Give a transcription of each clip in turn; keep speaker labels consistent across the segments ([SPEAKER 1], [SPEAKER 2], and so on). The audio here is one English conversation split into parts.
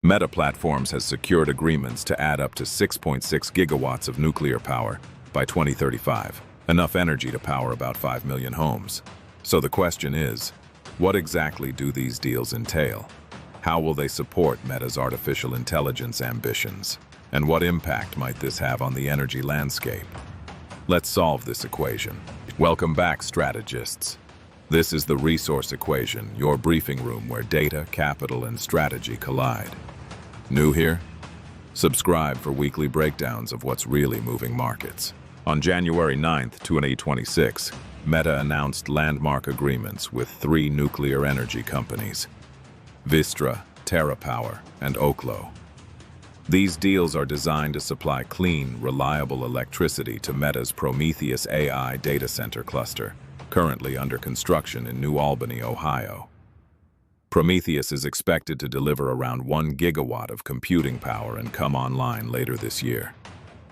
[SPEAKER 1] Meta Platforms has secured agreements to add up to 6.6 gigawatts of nuclear power by 2035, enough energy to power about 5 million homes. So the question is, what exactly do these deals entail? How will they support Meta's artificial intelligence ambitions? And what impact might this have on the energy landscape? Let's solve this equation. Welcome back, strategists. This is the Resource Equation, your briefing room where data, capital, and strategy collide. New here? Subscribe for weekly breakdowns of what's really moving markets. On January 9th, 2026, Meta announced landmark agreements with 3 nuclear energy companies: Vistra, TerraPower, and Oklo. These deals are designed to supply clean, reliable electricity to Meta's Prometheus AI data center cluster, currently under construction in New Albany, Ohio. Prometheus is expected to deliver around 1 gigawatt of computing power and come online later this year.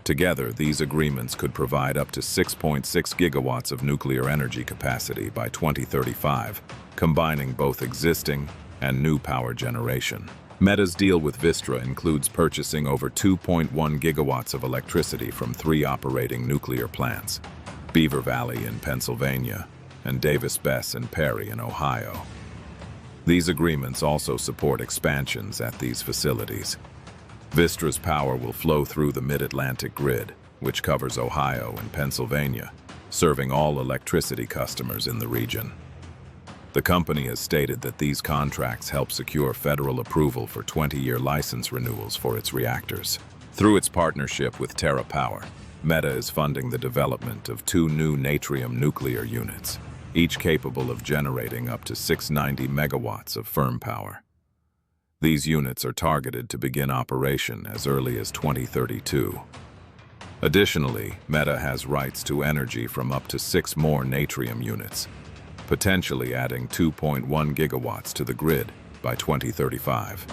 [SPEAKER 1] Together, these agreements could provide up to 6.6 gigawatts of nuclear energy capacity by 2035, combining both existing and new power generation. Meta's deal with Vistra includes purchasing over 2.1 gigawatts of electricity from 3 operating nuclear plants: Beaver Valley in Pennsylvania and Davis-Besse and Perry in Ohio. These agreements also support expansions at these facilities. Vistra's power will flow through the Mid-Atlantic grid, which covers Ohio and Pennsylvania, serving all electricity customers in the region. The company has stated that these contracts help secure federal approval for 20-year license renewals for its reactors. Through its partnership with TerraPower, Meta is funding the development of 2 new Natrium nuclear units, each capable of generating up to 690 megawatts of firm power. These units are targeted to begin operation as early as 2032. Additionally, Meta has rights to energy from up to 6 more Natrium units, potentially adding 2.1 gigawatts to the grid by 2035.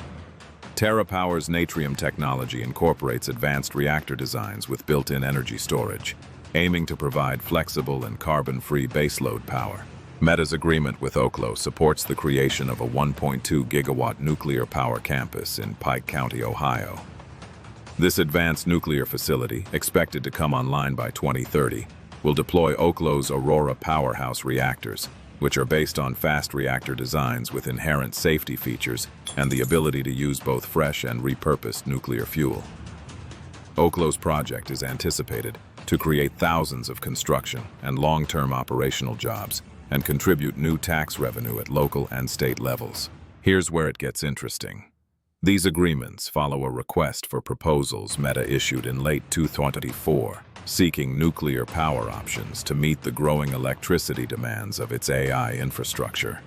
[SPEAKER 1] TerraPower's Natrium technology incorporates advanced reactor designs with built-in energy storage, aiming to provide flexible and carbon-free baseload power. Meta's agreement with Oklo supports the creation of a 1.2 gigawatt nuclear power campus in Pike County, Ohio. This advanced nuclear facility, expected to come online by 2030, will deploy Oklo's Aurora powerhouse reactors, which are based on fast reactor designs with inherent safety features and the ability to use both fresh and repurposed nuclear fuel. Oklo's project is anticipated to create thousands of construction and long-term operational jobs and contribute new tax revenue at local and state levels. Here's where it gets interesting. These agreements follow a request for proposals Meta issued in late 2024, seeking nuclear power options to meet the growing electricity demands of its AI infrastructure.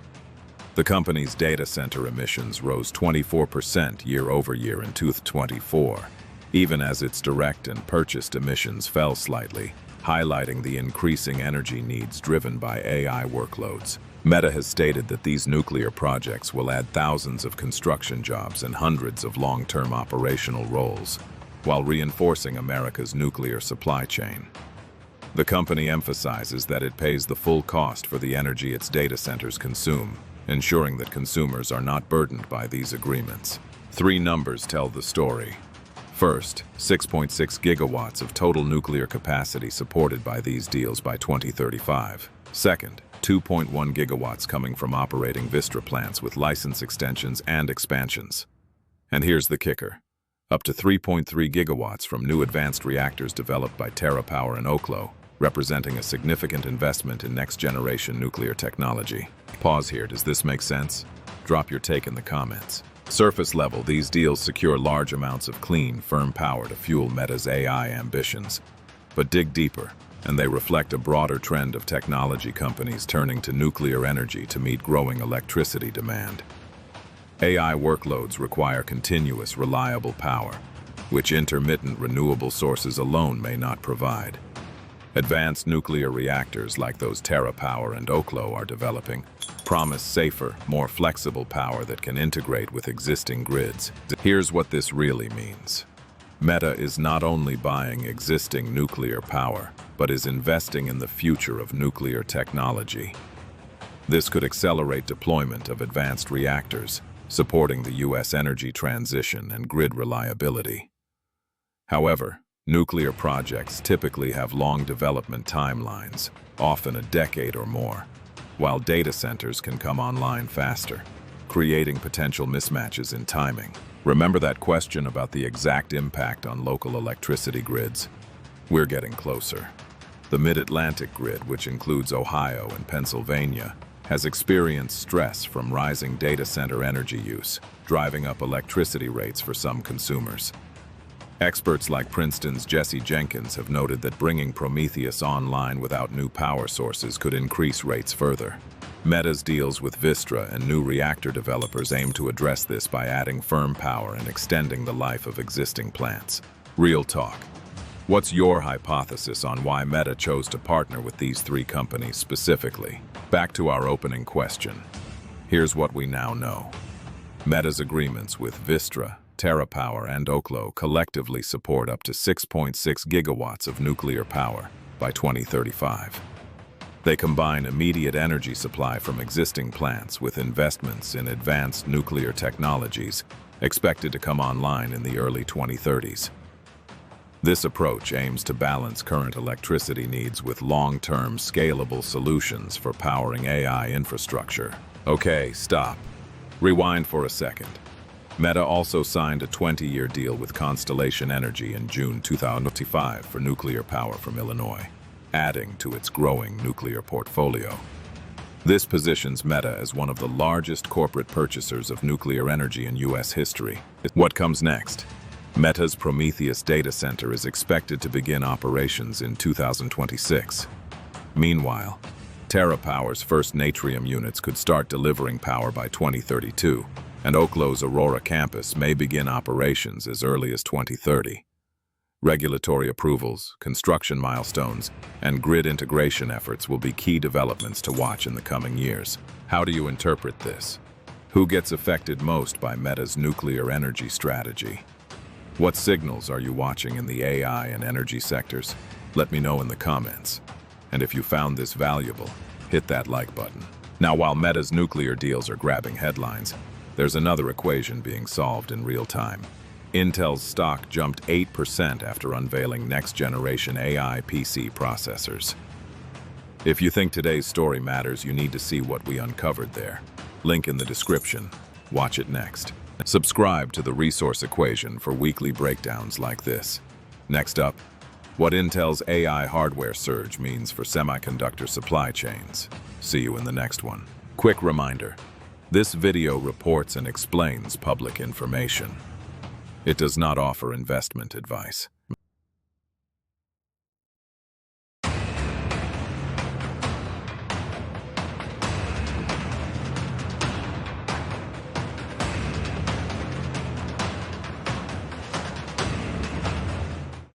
[SPEAKER 1] The company's data center emissions rose 24% year-over-year in 2024, even as its direct and purchased emissions fell slightly, highlighting the increasing energy needs driven by AI workloads. Meta has stated that these nuclear projects will add thousands of construction jobs and hundreds of long-term operational roles, while reinforcing America's nuclear supply chain. The company emphasizes that it pays the full cost for the energy its data centers consume, ensuring that consumers are not burdened by these agreements. 3 numbers tell the story. First, 6.6 gigawatts of total nuclear capacity supported by these deals by 2035. Second, 2.1 gigawatts coming from operating Vistra plants with license extensions and expansions. And here's the kicker: up to 3.3 gigawatts from new advanced reactors developed by TerraPower and Oklo, representing a significant investment in next-generation nuclear technology. Pause here, does this make sense? Drop your take in the comments. Surface level, these deals secure large amounts of clean, firm power to fuel Meta's AI ambitions. But dig deeper, and they reflect a broader trend of technology companies turning to nuclear energy to meet growing electricity demand. AI workloads require continuous, reliable power, which intermittent renewable sources alone may not provide. Advanced nuclear reactors like those TerraPower and Oklo are developing promise safer, more flexible power that can integrate with existing grids. Here's what this really means. Meta is not only buying existing nuclear power, but is investing in the future of nuclear technology. This could accelerate deployment of advanced reactors, supporting the U.S. energy transition and grid reliability. However, nuclear projects typically have long development timelines, often a decade or more, while data centers can come online faster, creating potential mismatches in timing. Remember that question about the exact impact on local electricity grids? We're getting closer. The Mid-Atlantic grid, which includes Ohio and Pennsylvania, has experienced stress from rising data center energy use, driving up electricity rates for some consumers. Experts like Princeton's Jesse Jenkins have noted that bringing Prometheus online without new power sources could increase rates further. Meta's deals with Vistra and new reactor developers aim to address this by adding firm power and extending the life of existing plants. Real talk. What's your hypothesis on why Meta chose to partner with these three companies specifically? Back to our opening question. Here's what we now know. Meta's agreements with Vistra, TerraPower, and Oklo collectively support up to 6.6 gigawatts of nuclear power by 2035. They combine immediate energy supply from existing plants with investments in advanced nuclear technologies expected to come online in the early 2030s. This approach aims to balance current electricity needs with long-term, scalable solutions for powering AI infrastructure. Okay, stop. Rewind for a second. Meta also signed a 20-year deal with Constellation Energy in June 2025 for nuclear power from Illinois, adding to its growing nuclear portfolio. This positions Meta as one of the largest corporate purchasers of nuclear energy in U.S. history. What comes next? Meta's Prometheus data center is expected to begin operations in 2026. Meanwhile, TerraPower's first Natrium units could start delivering power by 2032, and Oklo's Aurora campus may begin operations as early as 2030. Regulatory approvals, construction milestones, and grid integration efforts will be key developments to watch in the coming years. How do you interpret this? Who gets affected most by Meta's nuclear energy strategy? What signals are you watching in the AI and energy sectors? Let me know in the comments. And if you found this valuable, hit that like button. Now, while Meta's nuclear deals are grabbing headlines, there's another equation being solved in real time. Intel's stock jumped 8% after unveiling next-generation AI PC processors. If you think today's story matters, you need to see what we uncovered there. Link in the description. Watch it next. Subscribe to the Resource Equation for weekly breakdowns like this. Next up, what Intel's AI hardware surge means for semiconductor supply chains. See you in the next one. Quick reminder. This video reports and explains public information. It does not offer investment advice.